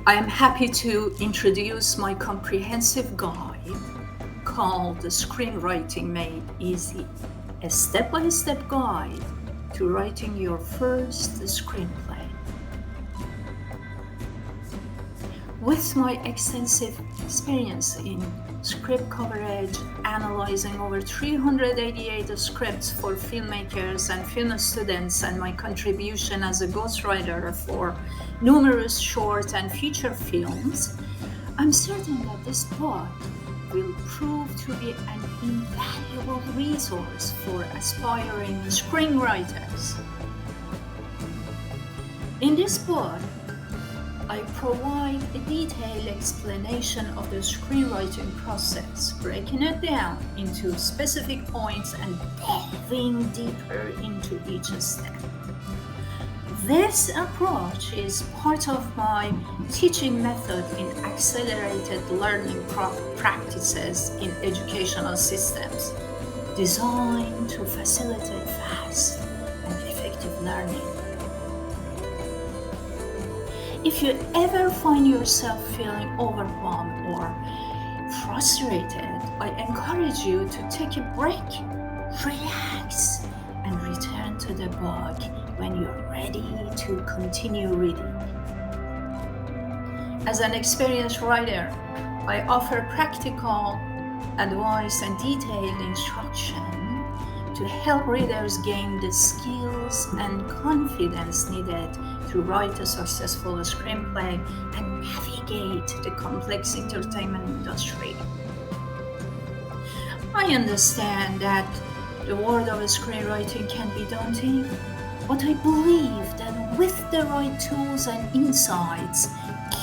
I am happy to introduce my comprehensive guide called the Screenwriting Made Easy, a step-by-step guide to writing your first screenplay. With my extensive experience in script coverage, analyzing over 388 scripts for filmmakers and film students, and my contribution as a ghostwriter for numerous short and feature films, I'm certain that this book will prove to be an invaluable resource for aspiring screenwriters. In this book, I provide a detailed explanation of the screenwriting process, breaking it down into specific points and delving deeper into each step. This approach is part of my teaching method in accelerated learning practices in educational systems, designed to facilitate fast and effective learning. If you ever find yourself feeling overwhelmed or frustrated, I encourage you to take a break, relax, and return to the book when you're ready to continue reading. As an experienced writer, I offer practical advice and detailed instruction to help readers gain the skills and confidence needed to write a successful screenplay and navigate the complex entertainment industry. I understand that the world of screenwriting can be daunting, but I believe that with the right tools and insights,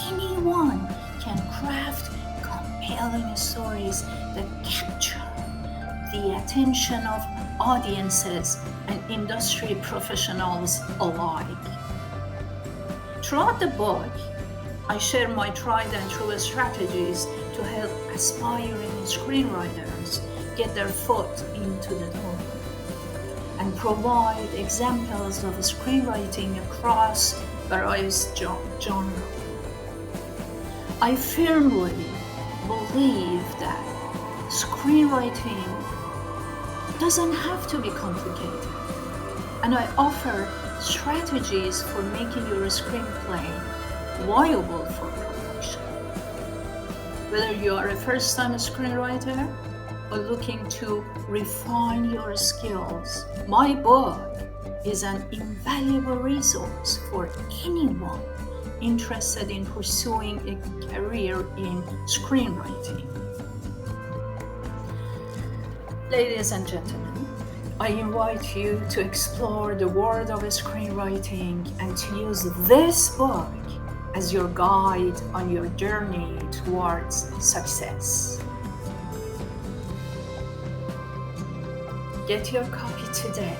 anyone can craft compelling stories that capture the attention of audiences and industry professionals alike. Throughout the book, I share my tried and true strategies to help aspiring screenwriters get their foot into the door and provide examples of screenwriting across various genres. I firmly believe that screenwriting doesn't have to be complicated, and I offer strategies for making your screenplay viable for production. Whether you are a first-time screenwriter or looking to refine your skills, my book is an invaluable resource for anyone interested in pursuing a career in screenwriting. Ladies and gentlemen, I invite you to explore the world of screenwriting and to use this book as your guide on your journey towards success. Get your copy today.